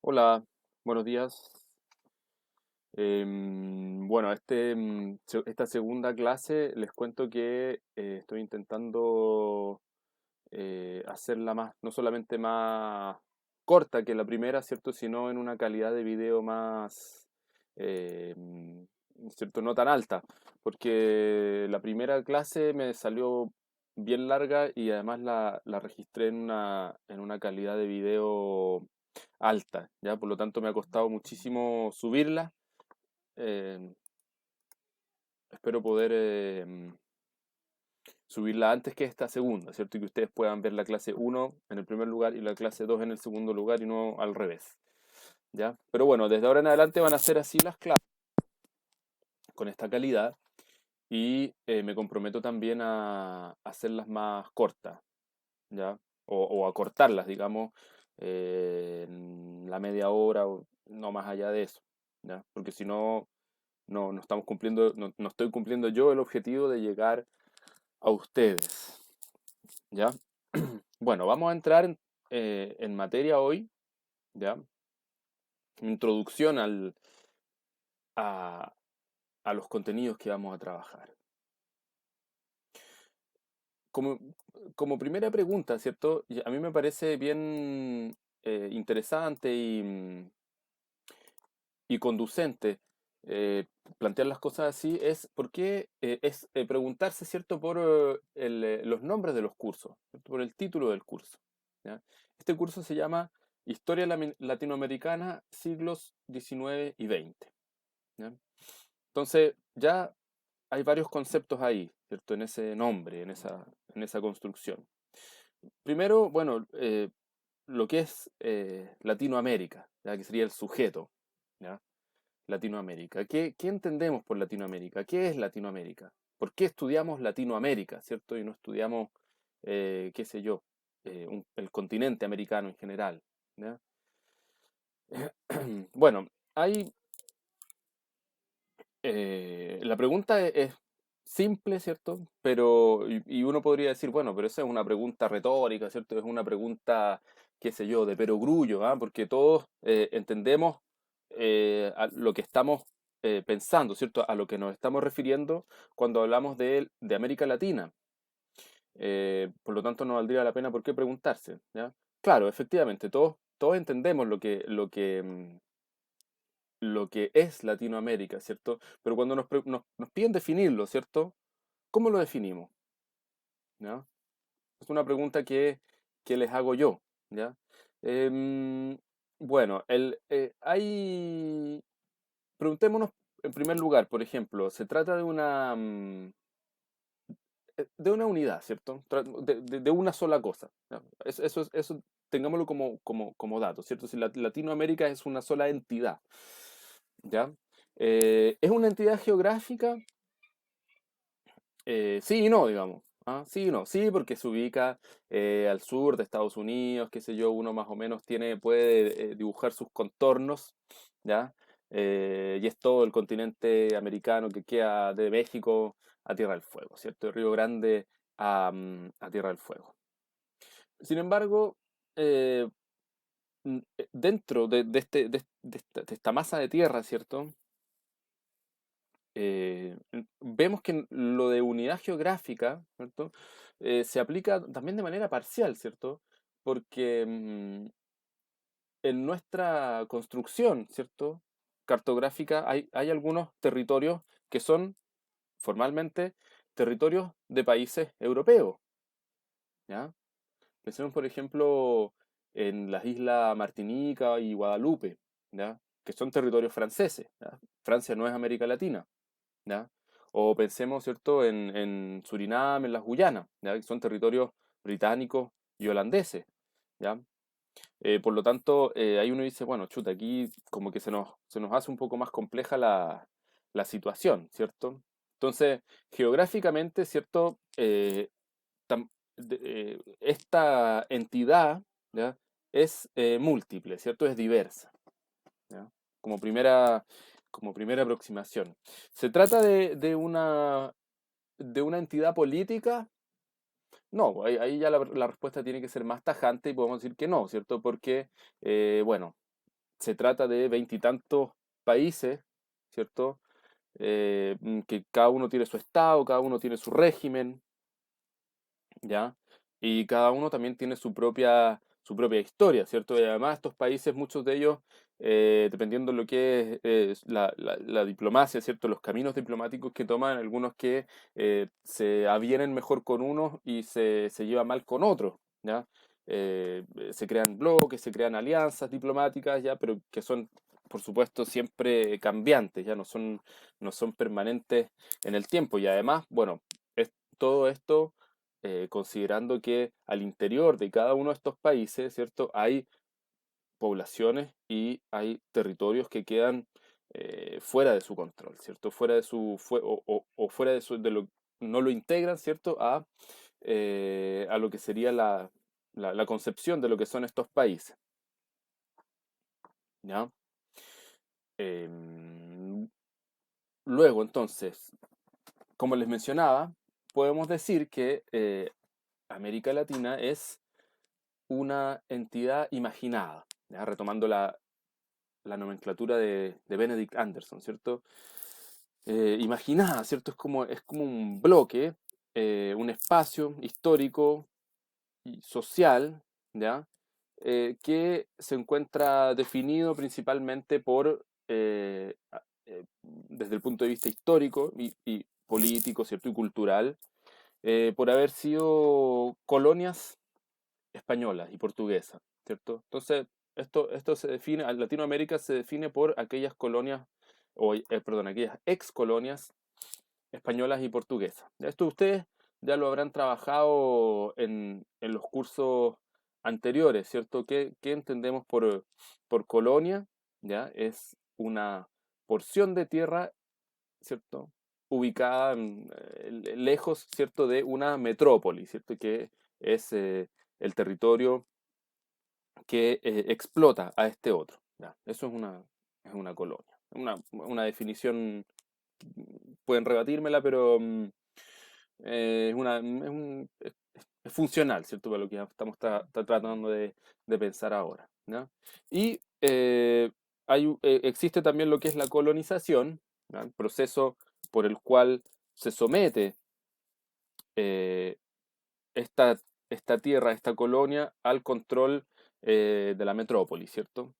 Hola, buenos días. Bueno, esta segunda clase les cuento que estoy intentando hacerla más, no solamente más corta que la primera, ¿cierto? Sino en una calidad de video más, ¿cierto? No tan alta, porque la primera clase me salió bien larga y además la registré en una calidad de video alta, ¿ya? Por lo tanto me ha costado muchísimo subirla. Eh, Espero poder subirla antes que esta segunda, ¿cierto? Y que ustedes puedan ver la clase uno en el primer lugar y la clase 2 en el segundo lugar y no al revés, ¿ya? Pero bueno, desde ahora en adelante van a ser así las clases, con esta calidad, y me comprometo también a hacerlas más cortas, ¿ya? O a cortarlas, digamos, en la media hora o no más allá de eso, ¿ya? Porque si no, no estamos cumpliendo, no estoy cumpliendo yo el objetivo de llegar a ustedes, ¿ya? Bueno, vamos a entrar en materia hoy, ¿ya? Introducción a, a los contenidos que vamos a trabajar. Como, como primera pregunta, ¿cierto? A mí me parece bien interesante y conducente plantear las cosas así, es porque es preguntarse, ¿cierto?, por los nombres de los cursos, ¿cierto? Por el título del curso, ¿ya? Este curso se llama Historia Latinoamericana, siglos XIX y XX, ¿ya? Entonces, ya hay varios conceptos ahí, ¿cierto?, en ese nombre, en esa construcción. Primero, bueno, lo que es Latinoamérica, ¿ya? Que sería el sujeto, ¿ya? Latinoamérica. ¿Qué entendemos por Latinoamérica? ¿Qué es Latinoamérica? ¿Por qué estudiamos Latinoamérica, cierto? Y no estudiamos, qué sé yo, el continente americano en general, ¿ya? Bueno, hay, la pregunta es simple, ¿cierto? Pero, y uno podría decir, bueno, pero esa es una pregunta retórica, ¿cierto? Es una pregunta, qué sé yo, de perogrullo, ¿ah? Porque todos entendemos a lo que estamos pensando, ¿cierto? A lo que nos estamos refiriendo cuando hablamos de América Latina. Por lo tanto, no valdría la pena por qué preguntarse, ¿ya? Claro, efectivamente, todos entendemos lo que es Latinoamérica, ¿cierto? Pero cuando nos piden definirlo, ¿cierto? ¿Cómo lo definimos? ¿Ya? Es una pregunta que les hago yo, ¿ya? Em, bueno, preguntémonos en primer lugar, por ejemplo, se trata de una unidad, ¿cierto? De una sola cosa, ¿ya? Eso tengámoslo como dato, ¿cierto? Si Latinoamérica es una sola entidad, ¿ya? ¿Es una entidad geográfica? Sí y no, digamos. ¿Ah? Sí y no. Sí, porque se ubica al sur de Estados Unidos, qué sé yo, uno más o menos puede dibujar sus contornos, ¿ya? Y es todo el continente americano que queda de México a Tierra del Fuego, ¿cierto? De Río Grande a Tierra del Fuego. Sin embargo, eh, dentro de esta masa de tierra, ¿cierto? Vemos que lo de unidad geográfica, ¿cierto? Se aplica también de manera parcial, ¿cierto? Porque en nuestra construcción, ¿cierto? Cartográfica hay algunos territorios que son formalmente territorios de países europeos, ¿ya? Pensemos, por ejemplo, en las islas Martinica y Guadalupe, ¿ya? Que son territorios franceses, ¿ya? Francia no es América Latina, ¿ya? O pensemos, ¿cierto?, en Surinam, en las Guyanas, ¿ya? Que son territorios británicos y holandeses, ¿ya? Por lo tanto, ahí uno dice, bueno, chuta, aquí como que se nos hace un poco más compleja la situación, ¿cierto? Entonces, geográficamente, ¿cierto? Esta entidad, ¿ya? Es múltiple, ¿cierto? Es diversa, ¿ya? Como como primera aproximación. ¿Se trata de una entidad política? No, ahí ya la respuesta tiene que ser más tajante y podemos decir que no, ¿cierto? Porque, bueno, se trata de veintitantos países, ¿cierto? Que cada uno tiene su estado, cada uno tiene su régimen, ¿ya? Y cada uno también tiene su propia historia, ¿cierto? Y además estos países, muchos de ellos, dependiendo de lo que es la diplomacia, ¿cierto? Los caminos diplomáticos que toman, algunos que se avienen mejor con unos y se llevan mal con otros, ¿ya? Se crean bloques, se crean alianzas diplomáticas, ¿ya? Pero que son, por supuesto, siempre cambiantes, ya no son permanentes en el tiempo. Y además, bueno, todo esto considerando que al interior de cada uno de estos países, ¿cierto? Hay poblaciones y hay territorios que quedan fuera de su control, ¿cierto? Fuera de su, o fuera no lo integran, ¿cierto? A lo que sería la concepción de lo que son estos países, ¿ya? Em, Luego, entonces, como les mencionaba, podemos decir que América Latina es una entidad imaginada, ¿ya? Retomando la nomenclatura de Benedict Anderson, ¿cierto? Imaginada, ¿cierto? Es como un bloque, un espacio histórico y social, ¿ya? Que se encuentra definido principalmente desde el punto de vista histórico y político, ¿cierto? Y cultural, por haber sido colonias española y portuguesa, ¿cierto? Entonces, esto se define, Latinoamérica se define por aquellas colonias, perdón, aquellas ex colonias españolas y portuguesas. Esto ustedes ya lo habrán trabajado en los cursos anteriores, ¿cierto? ¿Qué entendemos por colonia? ¿Ya? Es una porción de tierra, ¿cierto? Ubicada lejos, ¿cierto? De una metrópoli, ¿cierto? Que es el territorio que explota a este otro. ¿Ya? Eso es una colonia. Una definición, pueden rebatírmela, pero es funcional, ¿cierto? Para lo que estamos tratando de pensar ahora. ¿Ya? Y existe también lo que es la colonización, ¿ya? El proceso por el cual se somete eh, esta, esta tierra, esta colonia, al control de la metrópoli, ¿cierto?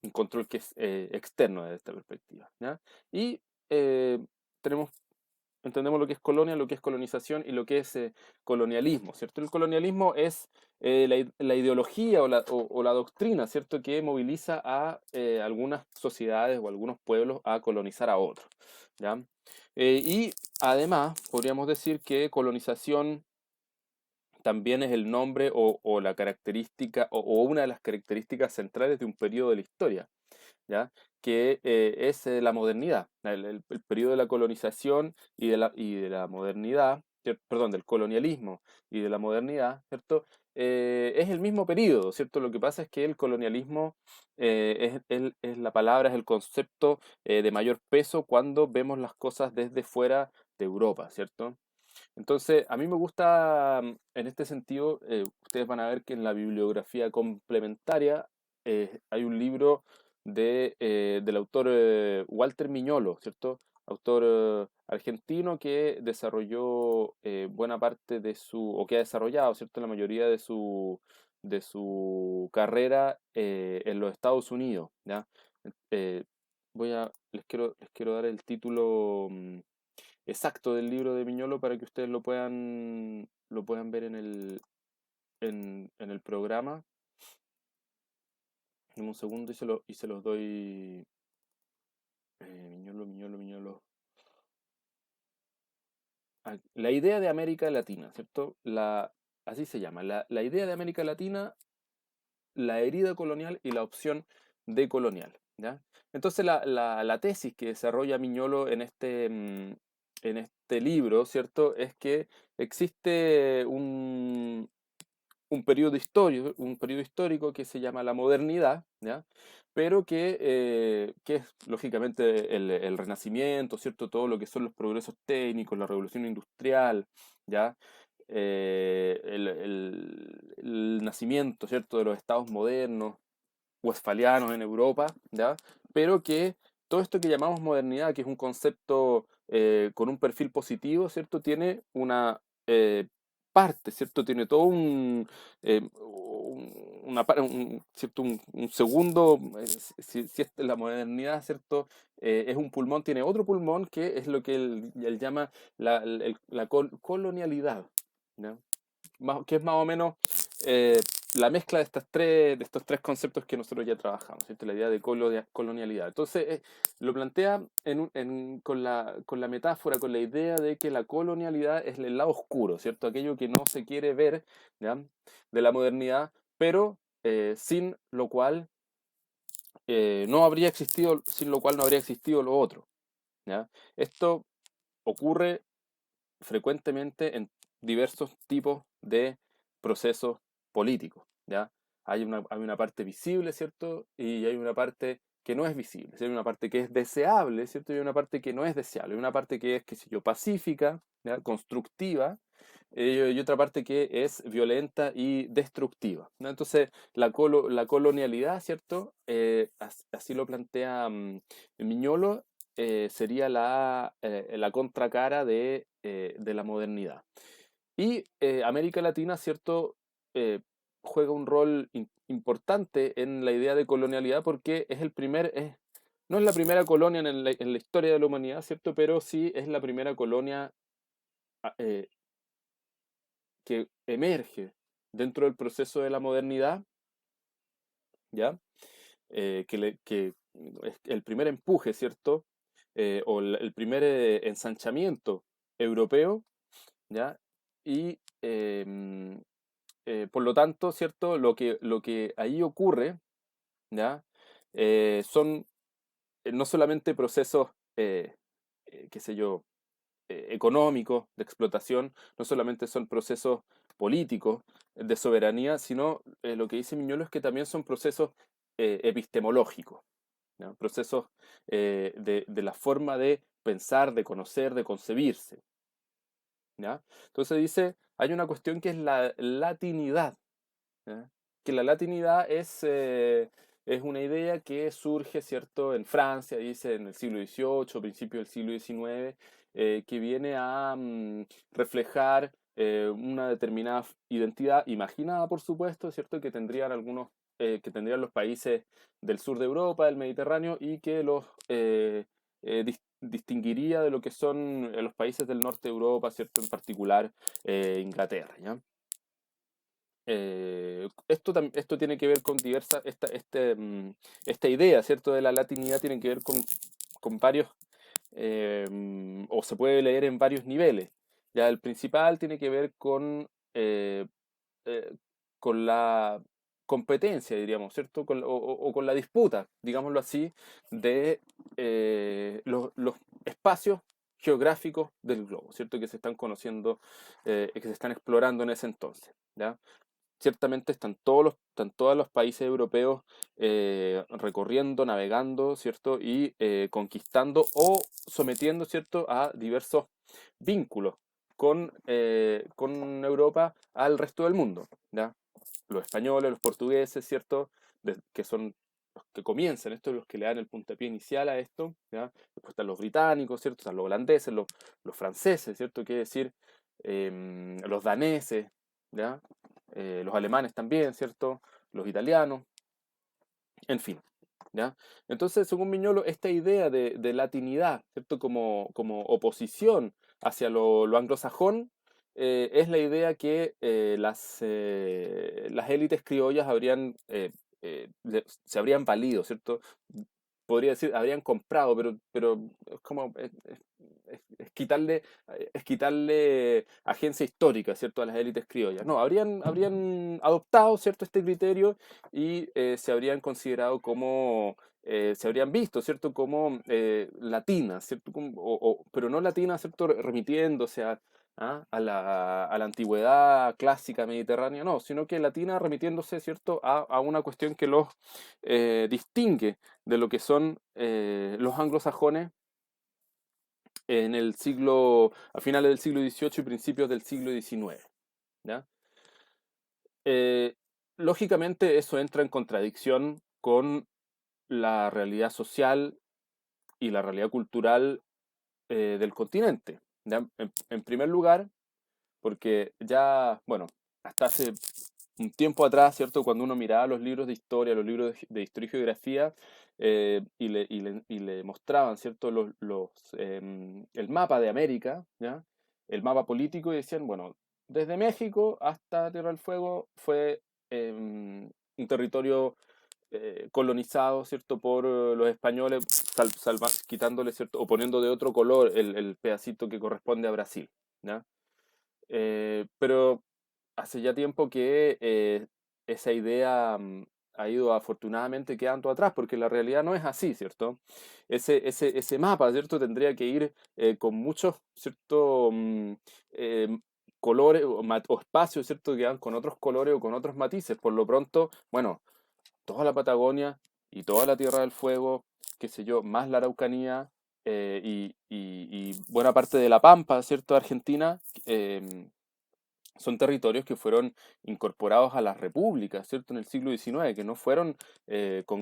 Un control que es externo desde esta perspectiva, ¿ya? Y eh, tenemos, entendemos lo que es colonia, lo que es colonización y lo que es colonialismo, ¿cierto? El colonialismo es la ideología o la doctrina, ¿cierto? Que moviliza a algunas sociedades o algunos pueblos a colonizar a otros, ¿ya? Y además, podríamos decir que colonización también es el nombre o la característica o una de las características centrales de un periodo de la historia, ¿ya? Que es la modernidad, el periodo de la colonización y de la modernidad, perdón, del colonialismo y de la modernidad, ¿cierto? Es el mismo periodo, ¿cierto? Lo que pasa es que el colonialismo es la palabra, es el concepto de mayor peso cuando vemos las cosas desde fuera de Europa, ¿cierto? Entonces, a mí me gusta, en este sentido, ustedes van a ver que en la bibliografía complementaria hay un libro del autor Walter Miñolo, ¿cierto? Autor argentino que desarrolló buena parte o que ha desarrollado, ¿cierto? La mayoría de su carrera en los Estados Unidos, ¿ya? Eh, les quiero dar el título exacto del libro de Miñolo para que ustedes lo puedan ver en el programa. En un segundo y se los doy. Miñolo, Miñolo, Miñolo. La idea de América Latina, ¿cierto? Así se llama. La idea de América Latina, la herida colonial y la opción decolonial, ¿ya? Entonces la tesis que desarrolla Miñolo en este libro, ¿cierto? Es que existe un periodo histórico que se llama la modernidad, ¿ya? Pero que es lógicamente el Renacimiento, ¿cierto? Todo lo que son los progresos técnicos, la revolución industrial, ¿ya? El nacimiento, ¿cierto? De los estados modernos, westfalianos en Europa, ¿ya? Pero que todo esto que llamamos modernidad, que es un concepto con un perfil positivo, ¿cierto? Tiene una parte, ¿cierto? Tiene todo ¿cierto? Un segundo, si la modernidad, ¿cierto? Es un pulmón, tiene otro pulmón que es lo que él llama la colonialidad, ¿ya? Que es más o menos eh, la mezcla de estos tres conceptos que nosotros ya trabajamos, ¿cierto? La idea de colonialidad. Entonces, lo plantea con la metáfora, con la idea de que la colonialidad es el lado oscuro, ¿cierto? Aquello que no se quiere ver, ¿ya? De la modernidad, pero sin lo cual no habría existido, sin lo cual no habría existido lo otro, ¿ya? Esto ocurre frecuentemente en diversos tipos de procesos políticos, ¿ya? Hay una parte visible, ¿cierto? Y hay una parte que no es visible, ¿cierto? Hay una parte que es deseable, ¿cierto? Y hay una parte que no es deseable, hay una parte que es, qué sé yo, pacífica, ¿ya? Constructiva, y otra parte que es violenta y destructiva, ¿no? Entonces, la colonialidad, ¿cierto? Así lo plantea Miñolo, sería la contracara de la modernidad. Y América Latina, ¿cierto? Eh, juega un rol importante en la idea de colonialidad porque no es la primera colonia en la historia de la humanidad, ¿cierto? Pero sí es la primera colonia eh, que emerge dentro del proceso de la modernidad, ¿ya? Que es el primer empuje, ¿cierto? O el primer ensanchamiento europeo, ¿ya? Y por lo tanto, ¿cierto? Lo que ahí ocurre, ¿ya? Son no solamente procesos, qué sé yo, económicos, de explotación, no solamente son procesos políticos de soberanía, sino lo que dice Miñolo es que también son procesos epistemológicos, ¿ya? Procesos de la forma de pensar, de conocer, de concebirse, ¿ya? Entonces dice, hay una cuestión que es la latinidad, ¿ya? Que la latinidad es una idea que surge, ¿cierto?, en Francia, dice, en el siglo XVIII, principio del siglo XIX, que viene a reflejar una determinada identidad imaginada, por supuesto, ¿cierto?, que tendrían los países del sur de Europa, del Mediterráneo, y que los distinguiría de lo que son los países del norte de Europa, ¿cierto?, en particular Inglaterra, ¿ya? Esto tiene que ver con esta idea, ¿cierto?, de la latinidad tiene que ver con varios, o se puede leer en varios niveles. Ya el principal tiene que ver eh, con la competencia, diríamos, ¿cierto? O con la disputa, digámoslo así, de los espacios geográficos del globo, ¿cierto? Que se están conociendo, que se están explorando en ese entonces, ¿ya? Ciertamente están todos los países europeos recorriendo, navegando, ¿cierto? Y conquistando o sometiendo, ¿cierto?, a diversos vínculos con Europa al resto del mundo, ¿ya? Los españoles, los portugueses, ¿cierto? Que son los que comienzan, esto los que le dan el puntapié inicial a esto, ¿ya? Después están los británicos, ¿cierto? Están los holandeses, los franceses, ¿cierto? Quiere decir, los daneses, ¿ya? Los alemanes también, ¿cierto? Los italianos, en fin, ¿ya? Entonces, según Miñolo, esta idea de latinidad, ¿cierto? Como oposición hacia lo anglosajón, es la idea que las élites criollas se habrían valido, ¿cierto? Podría decir, habrían comprado, pero es como es quitarle agencia histórica, ¿cierto?, a las élites criollas. No, habrían adoptado, ¿cierto?, este criterio y se habrían considerado se habrían visto, ¿cierto?, como latinas, ¿cierto?, pero no latinas, ¿cierto?, remitiéndose a la antigüedad clásica mediterránea, no, sino que latina remitiéndose, ¿cierto?, a una cuestión que los distingue de lo que son los anglosajones a finales del siglo XVIII y principios del siglo XIX, ¿ya? Eh, Lógicamente eso entra en contradicción con la realidad social y la realidad cultural del continente. ¿Ya? En primer lugar, porque ya, bueno, hasta hace un tiempo atrás, ¿cierto? Cuando uno miraba los libros de historia, los libros de historia y geografía, y le mostraban, ¿cierto? El mapa de América, ¿ya? El mapa político, y decían, bueno, desde México hasta Tierra del Fuego fue un territorio colonizado, ¿cierto? Por los españoles, quitándole, ¿cierto? O poniendo de otro color el pedacito que corresponde a Brasil, ¿ya? Pero hace ya tiempo que esa idea ha ido afortunadamente quedando atrás, porque la realidad no es así, ¿cierto? Ese mapa, ¿cierto? Tendría que ir con muchos, ¿cierto? Eh, colores o espacios, ¿cierto? Que van con otros colores o con otros matices. Por lo pronto, bueno, toda la Patagonia y toda la Tierra del Fuego, qué sé yo, más la Araucanía y buena parte de la Pampa, ¿cierto? Argentina, son territorios que fueron incorporados a las repúblicas, ¿cierto? En el siglo XIX, que no fueron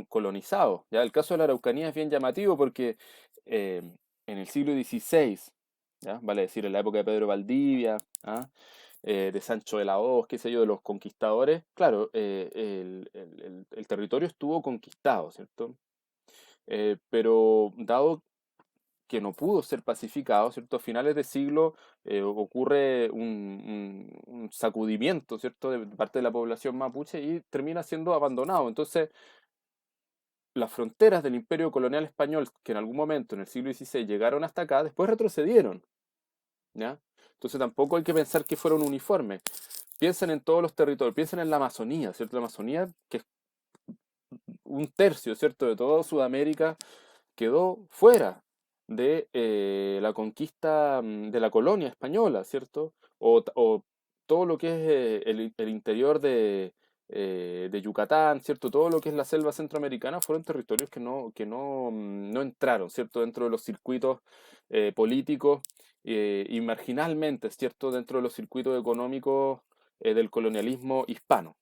colonizados. ¿Ya? El caso de la Araucanía es bien llamativo porque eh, en el siglo XVI, ¿ya? Vale decir, en la época de Pedro Valdivia, ¿ah? De Sancho de la Hoz, qué sé yo, de los conquistadores, claro, el territorio estuvo conquistado, ¿cierto? Pero dado que no pudo ser pacificado, ¿cierto? A finales de siglo ocurre un sacudimiento, ¿cierto? De parte de la población mapuche y termina siendo abandonado. Entonces, las fronteras del imperio colonial español, que en algún momento en el siglo XVI llegaron hasta acá, después retrocedieron, ¿ya? Entonces tampoco hay que pensar que fueron uniformes. Piensen en todos los territorios, piensen en la Amazonía, ¿cierto? La Amazonía, que es un tercio, ¿cierto? De toda Sudamérica, quedó fuera de la conquista de la colonia española, ¿cierto? O todo lo que es el interior de Yucatán, ¿cierto? Todo lo que es la selva centroamericana fueron territorios no entraron, ¿cierto? Dentro de los circuitos políticos y marginalmente, ¿cierto? Dentro de los circuitos económicos del colonialismo hispano,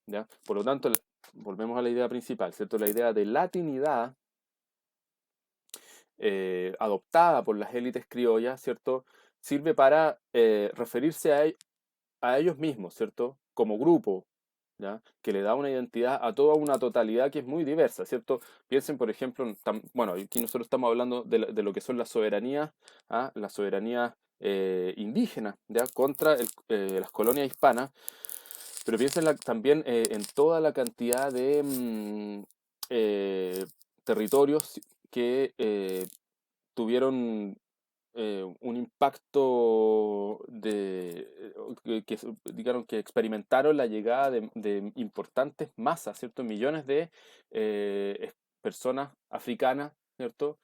¿ya? Por lo tanto, volvemos a la idea principal, ¿cierto? La idea de latinidad adoptada por las élites criollas, ¿cierto? Sirve para referirse a ellos mismos, ¿cierto? Como grupo, ¿ya? Que le da una identidad a toda una totalidad que es muy diversa, ¿cierto? Piensen, por ejemplo, bueno, aquí nosotros estamos hablando de lo que son las soberanías, ¿ah? Las soberanías indígenas, ¿ya? Contra las colonias hispanas, pero piensen también en toda la cantidad de territorios que tuvieron un impacto digamos, que experimentaron la llegada de importantes masas, ¿cierto? Millones de personas africanas, ¿cierto?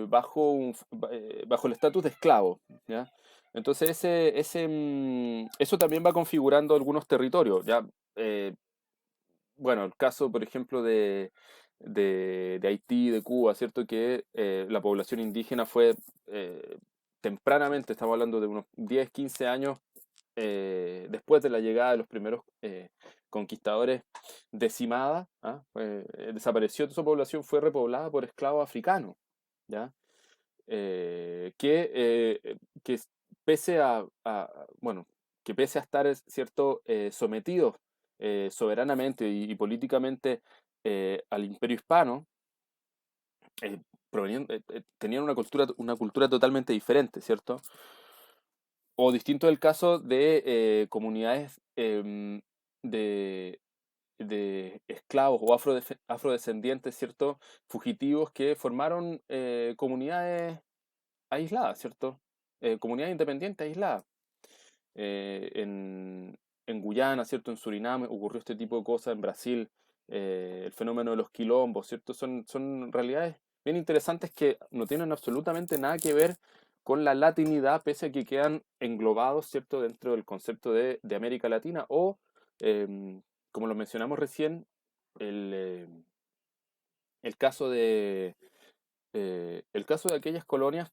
Bajo el estatus de esclavo, ¿ya? Entonces eso también va configurando algunos territorios, ¿ya? Eh, bueno, el caso, por ejemplo, de Haití, de Cuba, ¿cierto? Que la población indígena fue eh, tempranamente, estamos hablando de unos 10, 15 años después de la llegada de los primeros conquistadores, decimada, ¿ah? Desapareció toda su población, fue repoblada por esclavos africanos, ¿ya? Que pese bueno, que pese a estar, cierto, sometidos soberanamente y políticamente al imperio hispano, eh, tenían una cultura totalmente diferente, ¿cierto? O distinto del caso de comunidades de, de esclavos o afrodescendientes, ¿cierto? Fugitivos que formaron comunidades aisladas, ¿cierto? Comunidades independientes aisladas. Eh, en, en Guyana, ¿cierto? En Surinam ocurrió este tipo de cosas, en Brasil, el fenómeno de los quilombos, ¿cierto? Son realidades bien interesantes que no tienen absolutamente nada que ver con la latinidad, pese a que quedan englobados, ¿cierto? Dentro del concepto de América Latina o, como lo mencionamos recién, el, eh, el caso el caso de aquellas colonias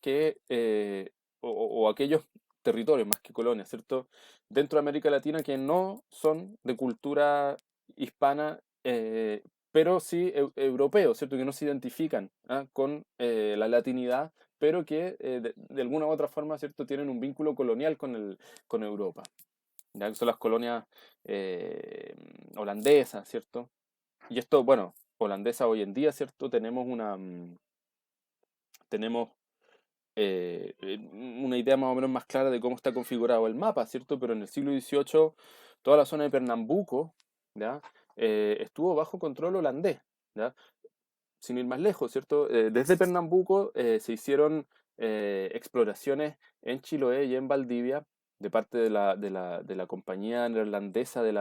o aquellos territorios más que colonias, ¿cierto? Dentro de América Latina que no son de cultura hispana, pero sí europeos, ¿cierto? Que no se identifican con la latinidad, pero que de alguna u otra forma, ¿cierto? Tienen un vínculo colonial con Europa. Ya que son las colonias eh, holandesas, ¿cierto? Y esto, bueno, holandesa hoy en día, ¿cierto? Tenemos una idea más o menos más clara de cómo está configurado el mapa, ¿cierto? Pero en el siglo XVIII toda la zona de Pernambuco, ¿ya? Estuvo bajo control holandés, ¿ya? Sin ir más lejos, ¿cierto? Desde Pernambuco se hicieron exploraciones en Chiloé y en Valdivia de parte de la compañía neerlandesa de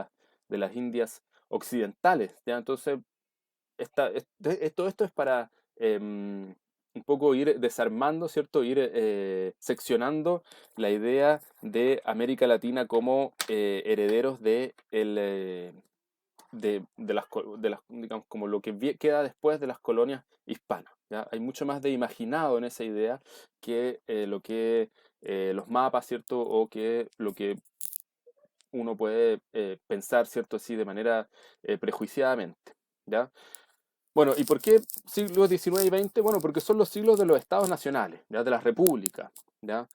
las Indias Occidentales, ¿ya? Entonces, todo esto es para un poco ir desarmando, ¿cierto? Ir seccionando la idea de América Latina como herederos de las, digamos, como lo que queda después de las colonias hispanas. ¿Ya? Hay mucho más de imaginado en esa idea que lo que los mapas, ¿cierto? O que lo que uno puede pensar, ¿cierto? Así de manera prejuiciadamente. ¿Ya? Bueno, ¿y por qué siglos XIX y XX? Bueno, porque son los siglos de los estados nacionales, ¿ya? De las repúblicas, ¿ya?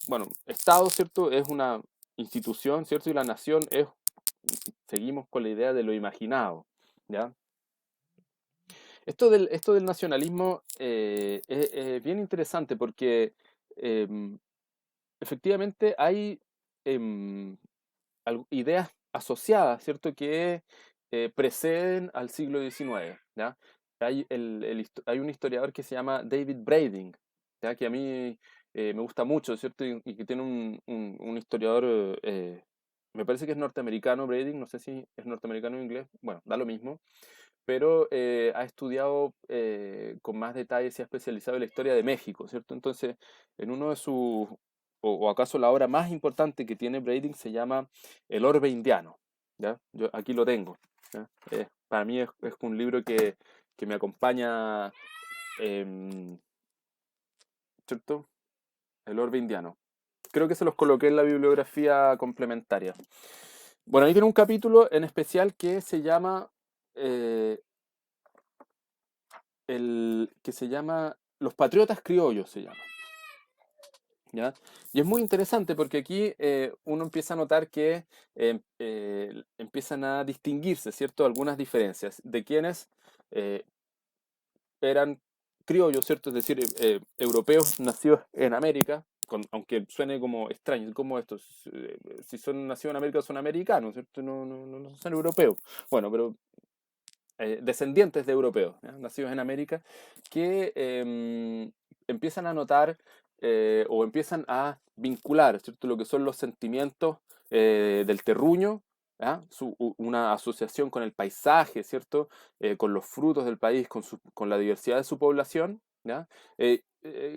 Bueno, Estado, ¿cierto? Es una institución, ¿cierto? Y la nación seguimos con la idea de lo imaginado, ¿ya? Esto del nacionalismo es bien interesante porque em, efectivamente hay em, ideas asociadas, ¿cierto? Que preceden al siglo XIX, ¿ya? Hay un historiador que se llama David Brading, ¿ya? Que a mí me gusta mucho, ¿cierto? Y que tiene un historiador, me parece que es norteamericano, Brading, no sé si es norteamericano o inglés, bueno, da lo mismo, pero ha estudiado con más detalle, se ha especializado en la historia de México, ¿cierto? Entonces, en uno de sus, o acaso la obra más importante que tiene Brading se llama El Orbe Indiano, ¿ya? Yo aquí lo tengo, ¿ya? Para mí es un libro que me acompaña, em, ¿cierto? El Orbe Indiano. Creo que se los coloqué en la bibliografía complementaria. Bueno, ahí tiene un capítulo en especial que se llama eh, que se llama Los Patriotas Criollos, se llama. ¿Ya? Y es muy interesante porque aquí uno empieza a notar que empiezan a distinguirse, ¿cierto? Algunas diferencias de quienes eh, eran criollos, ¿cierto? Es decir, europeos nacidos en América, aunque suene como extraño, como estos, si son nacidos en América son americanos, ¿cierto? No son europeos. Bueno, pero descendientes de europeos, ¿ya? Nacidos en América, que empiezan a notar o empiezan a vincular, ¿cierto? Lo que son los sentimientos del terruño, ¿ya? Una asociación con el paisaje, ¿cierto? Con los frutos del país, con la diversidad de su población, ¿ya?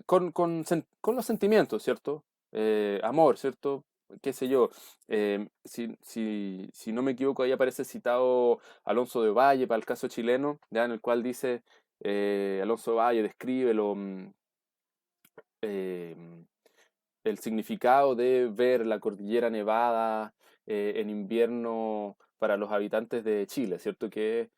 Con los sentimientos, ¿cierto? Amor, ¿cierto? Qué sé yo, si no me equivoco, ahí aparece citado Alonso de Valle para el caso chileno, ya en el cual dice, Alonso de Valle describe eh, el significado de ver la cordillera nevada en invierno para los habitantes de Chile, ¿cierto? Que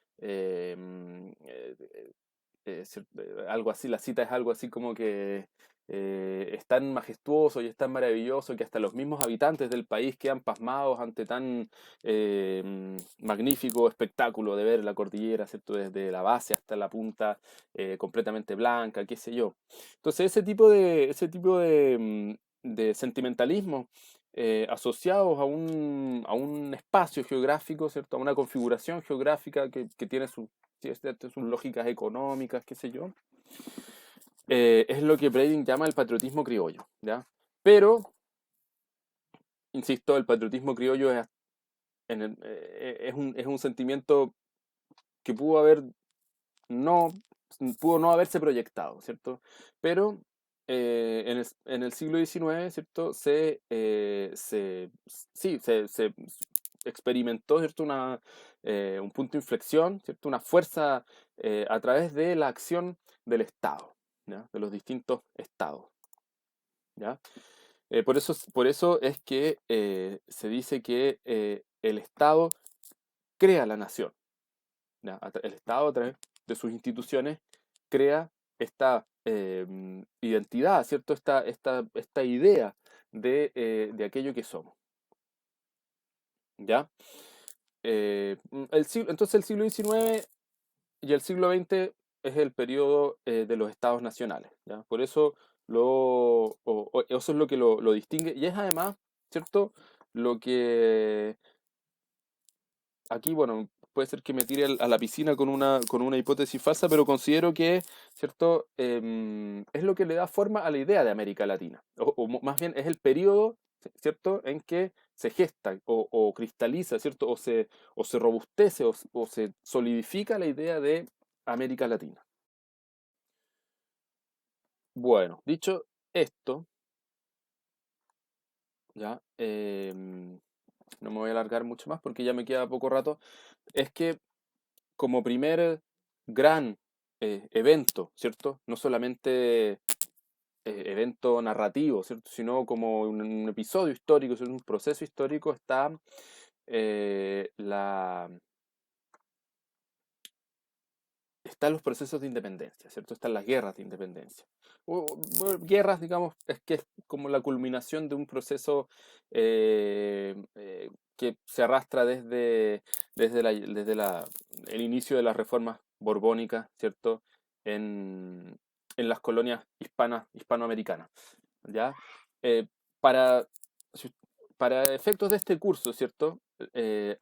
algo así, la cita es algo así como que es tan majestuoso y es tan maravilloso que hasta los mismos habitantes del país quedan pasmados ante tan magnífico espectáculo de ver la cordillera, ¿cierto? Desde la base hasta la punta completamente blanca, qué sé yo. Entonces ese tipo de sentimentalismo asociados a un espacio geográfico, ¿cierto? A una configuración geográfica que tiene sus lógicas económicas, qué sé yo, es lo que Brading llama el patriotismo criollo, ¿ya? Pero, insisto, el patriotismo criollo es un sentimiento que no, pudo no haberse proyectado, ¿cierto? Pero en el siglo XIX, ¿cierto? Sí, se experimentó, ¿cierto? Un punto de inflexión, ¿cierto? Una fuerza a través de la acción del Estado, ¿ya? De los distintos estados, ¿ya? Por eso es que se dice que el Estado crea la nación. ¿Ya? El Estado, a través de sus instituciones, crea esta identidad, ¿cierto? Esta idea de aquello que somos. ¿Ya? Entonces el siglo XIX y el siglo XX es el periodo de los estados nacionales, ¿ya? Por eso eso es lo que lo distingue y es además, ¿cierto? Lo que aquí, bueno, puede ser que me tire a la piscina con una hipótesis falsa, pero considero que, ¿cierto? Es lo que le da forma a la idea de América Latina, más bien es el periodo, ¿cierto? En que se gesta o cristaliza, ¿cierto? O se robustece o se solidifica la idea de América Latina. Bueno, dicho esto, ya, no me voy a alargar mucho más porque ya me queda poco rato, es que como primer gran evento, ¿cierto? No solamente evento narrativo, ¿cierto? Sino como un episodio histórico, un proceso histórico, está eh, la, están los procesos de independencia, ¿cierto? Están las guerras de independencia. Guerras, digamos, es que es como la culminación de un proceso que se arrastra desde el inicio de las reformas borbónicas, ¿cierto? En las colonias hispanoamericanas, ¿ya? Eh, para, para efectos de este curso, ¿cierto?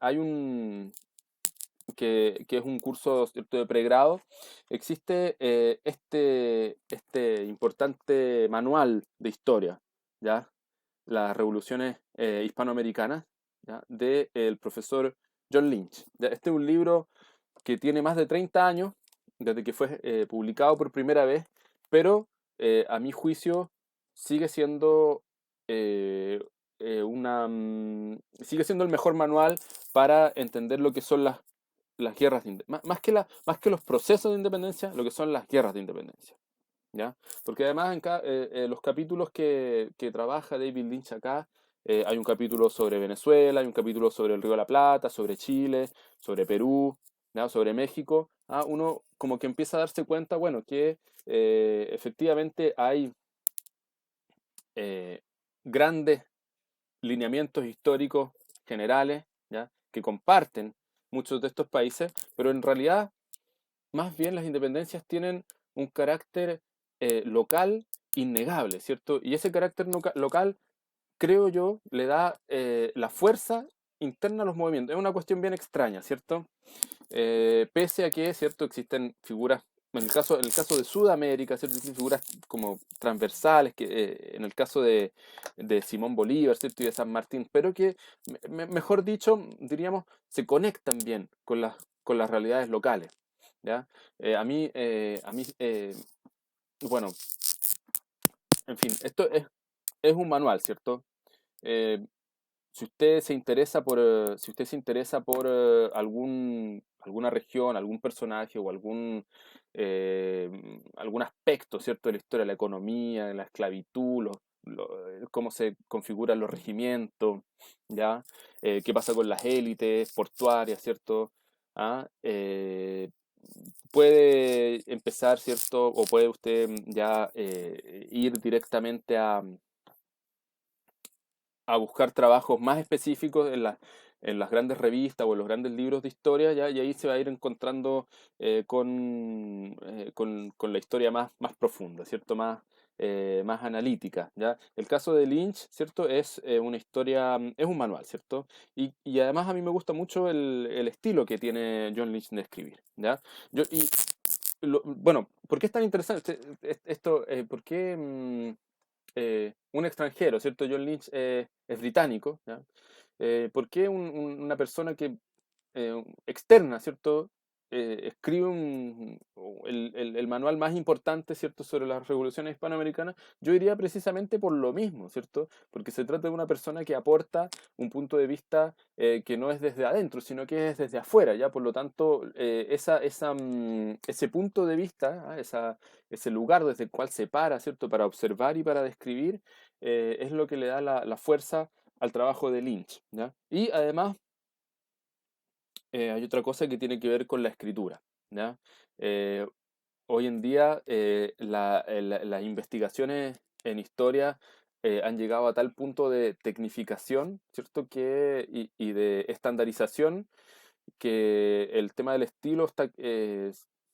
Hay que es un curso, ¿cierto? De pregrado, existe este importante manual de historia, ¿ya? Las revoluciones hispanoamericanas, ¿ya? Del profesor John Lynch. ¿Ya? Este es un libro que tiene más de 30 años desde que fue publicado por primera vez, pero a mi juicio sigue siendo eh, sigue siendo el mejor manual para entender lo que son las guerras más que los procesos de independencia, lo que son las guerras de independencia. ¿Ya? Porque además los capítulos que trabaja David Lynch acá, hay un capítulo sobre Venezuela, hay un capítulo sobre el Río de la Plata, sobre Chile, sobre Perú, ¿ya? Sobre México. Uno como que empieza a darse cuenta, bueno, que efectivamente hay eh, grandes lineamientos históricos generales, ¿ya? Que comparten muchos de estos países, pero en realidad más bien las independencias tienen un carácter local innegable, ¿cierto? Y ese carácter local, creo yo, le da la fuerza interna a los movimientos. Es una cuestión bien extraña, ¿cierto? Pese a que, ¿cierto? Existen figuras, en el caso de Sudamérica, ¿cierto? Existen figuras como transversales, en el caso de Simón Bolívar, ¿cierto? Y de San Martín, pero que, mejor dicho, diríamos, se conectan bien con las realidades locales, ¿ya? A mí bueno, en fin, es un manual, ¿cierto? Eh, si usted se interesa si usted se interesa por alguna región, algún personaje o eh, algún aspecto, ¿cierto? De la historia, la economía, la esclavitud, cómo se configuran los regimientos, ¿ya? Qué pasa con las élites portuarias, ¿cierto? Puede empezar, ¿cierto? O puede usted ya ir directamente a buscar trabajos más específicos en las grandes revistas o en los grandes libros de historia, ¿ya? Y ahí se va a ir encontrando con la historia más profunda, ¿cierto? Más analítica, ¿ya? El caso de Lynch, ¿cierto? Es una historia, es un manual, ¿cierto? Y además a mí me gusta mucho el estilo que tiene John Lynch de escribir, ¿ya? Bueno, ¿por qué es tan interesante esto? ¿Por qué un extranjero, ¿cierto? John Lynch es británico, ¿ya? ¿Por qué una persona que externa, ¿cierto? Escribe el manual más importante, ¿cierto?, sobre las revoluciones hispanoamericanas, yo diría precisamente por lo mismo, ¿cierto? Porque se trata de una persona que aporta un punto de vista que no es desde adentro, sino que es desde afuera, ¿ya? Por lo tanto, ese punto de vista, ese lugar desde el cual se para, ¿cierto?, para observar y para describir, es lo que le da la fuerza al trabajo de Lynch, ¿ya? Y además hay otra cosa que tiene que ver con la escritura, ¿ya? Eh, Hoy en día las investigaciones en historia han llegado a tal punto de tecnificación, ¿cierto? Y de estandarización que el tema del estilo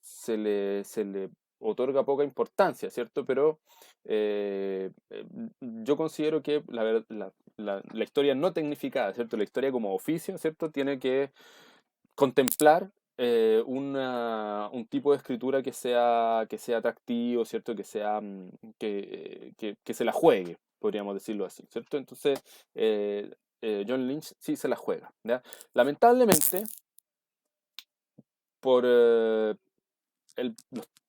se le otorga poca importancia, ¿cierto? Pero yo considero que la historia no tecnificada, ¿cierto? La historia como oficio, ¿cierto? Tiene que contemplar un tipo de escritura que sea atractivo, ¿cierto? Que sea, que se la juegue, podríamos decirlo así, ¿cierto? Entonces, eh, John Lynch sí se la juega, ¿ya? Lamentablemente, por los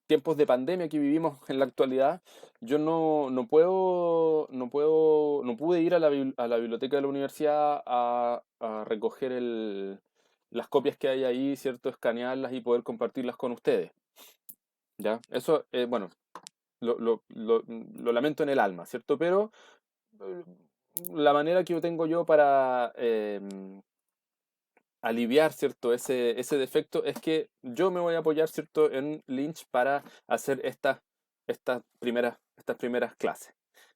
tiempos de pandemia que vivimos en la actualidad, yo no pude ir a a la biblioteca de la universidad a recoger las copias que hay ahí, ¿cierto? Escanearlas y poder compartirlas con ustedes, ¿ya? Eso, bueno, lo lamento en el alma, ¿cierto? Pero eh, la manera que yo tengo yo para aliviar, ¿cierto? Ese defecto es que yo me voy a apoyar, ¿cierto? En Lynch para hacer estas primeras clases,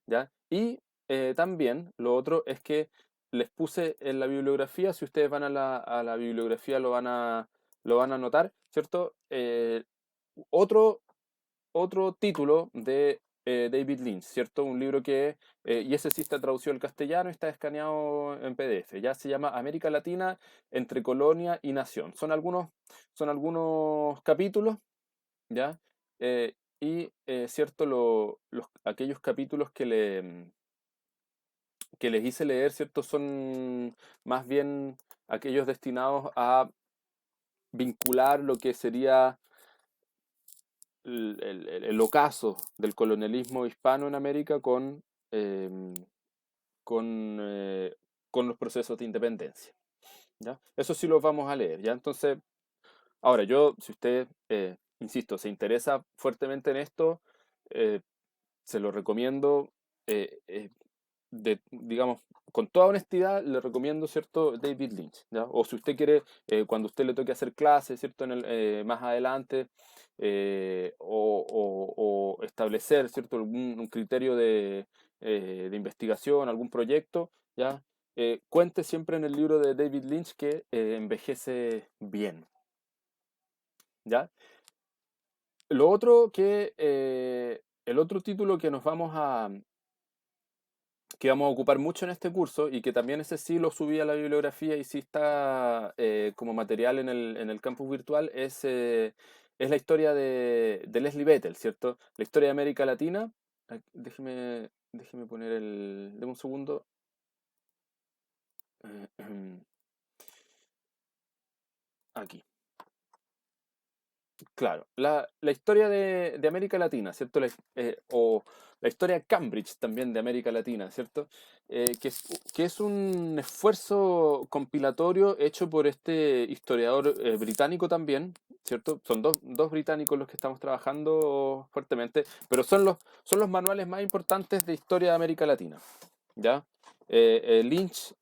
¿ya? Y también lo otro es que les puse en la bibliografía, si ustedes van a a la bibliografía lo van a notar, ¿cierto? Otro otro título de David Lynch, ¿cierto? Un libro y ese sí está traducido al castellano, está escaneado en PDF, ya se llama América Latina entre colonia y nación. Son algunos capítulos, ¿ya? ¿Cierto? Aquellos capítulos que les hice leer, ¿cierto? Son más bien aquellos destinados a vincular lo que sería el ocaso del colonialismo hispano en América em, con, eh, con los procesos de independencia. ¿Ya? Eso sí los vamos a leer, ¿ya? Entonces, ahora si usted, insisto, se interesa fuertemente en esto, eh, se lo recomiendo. eh, eh, digamos, con toda honestidad, le recomiendo, ¿cierto? David Lynch, ¿ya? O si usted quiere, cuando usted le toque hacer clases, ¿cierto? Más adelante, o establecer, ¿cierto? Un criterio de investigación, algún proyecto, ¿ya? Cuente siempre en el libro de David Lynch que envejece bien, ¿ya? El otro título que vamos a ocupar mucho en este curso y que también ese sí lo subí a la bibliografía y sí está como material en en el campus virtual es la historia de Leslie Bethel, ¿cierto? La historia de América Latina. Déjeme poner Deme un segundo. Aquí. Claro, la historia de América Latina, ¿cierto? O la historia Cambridge también de América Latina, ¿cierto? Que es un esfuerzo compilatorio hecho por este historiador británico también, ¿cierto? Son dos británicos los que estamos trabajando fuertemente, pero son los manuales más importantes de historia de América Latina, ¿ya? Lynch,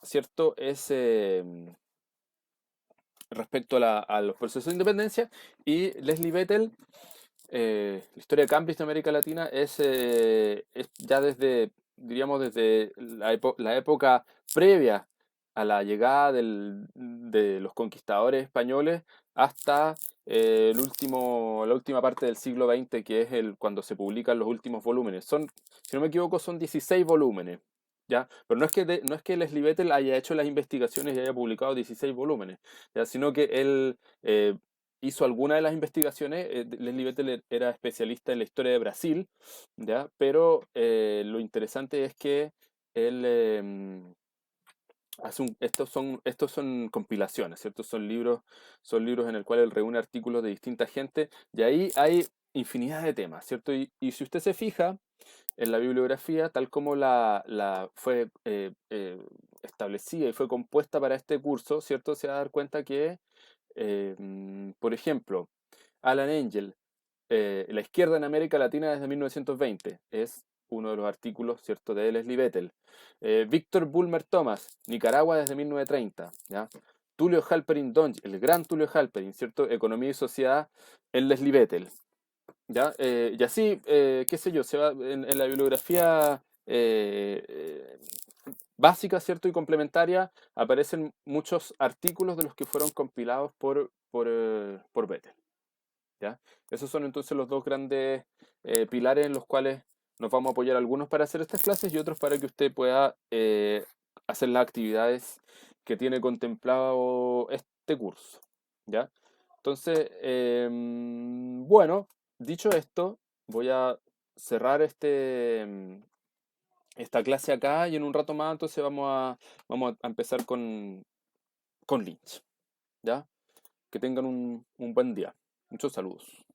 ¿cierto? Respecto a los procesos de independencia y Leslie Bethel, la historia de Cambridge de América Latina es ya diríamos, desde la época previa a la llegada de los conquistadores españoles hasta la última parte del siglo XX, que es cuando se publican los últimos volúmenes. Si no me equivoco, son 16 volúmenes. ¿Ya? Pero no es que Leslie Bethel haya hecho las investigaciones y haya publicado 16 volúmenes, ¿ya? Sino que él hizo algunas de las investigaciones. Leslie Bethel era especialista en la historia de Brasil, ¿ya? Pero lo interesante es que él estos son compilaciones, ¿cierto? Son libros en el cual él reúne artículos de distinta gente y ahí hay infinidad de temas, ¿cierto? Y si usted se fija en la bibliografía, tal como la fue establecida y fue compuesta para este curso, ¿cierto? Se va a dar cuenta que, por ejemplo, Alan Engel, La izquierda en América Latina desde 1920, es uno de los artículos, ¿cierto?, de Leslie Bethel. Víctor Bulmer Thomas, Nicaragua desde 1930, ¿ya? Tullio Halperin Donge, el gran Tullio Halperin, ¿cierto? Economía y sociedad en Leslie Vettel, ¿ya? Y así, qué sé yo, se va en la bibliografía básica, ¿cierto? Y complementaria, aparecen muchos artículos de los que fueron compilados por Vettel, ¿ya? Esos son entonces los dos grandes pilares en los cuales nos vamos a apoyar algunos para hacer estas clases y otros para que usted pueda hacer las actividades que tiene contemplado este curso, ¿ya? Entonces, bueno, dicho esto, voy a cerrar esta clase acá y en un rato más entonces vamos a empezar con Lynch, ¿ya? Que tengan un buen día. Muchos saludos.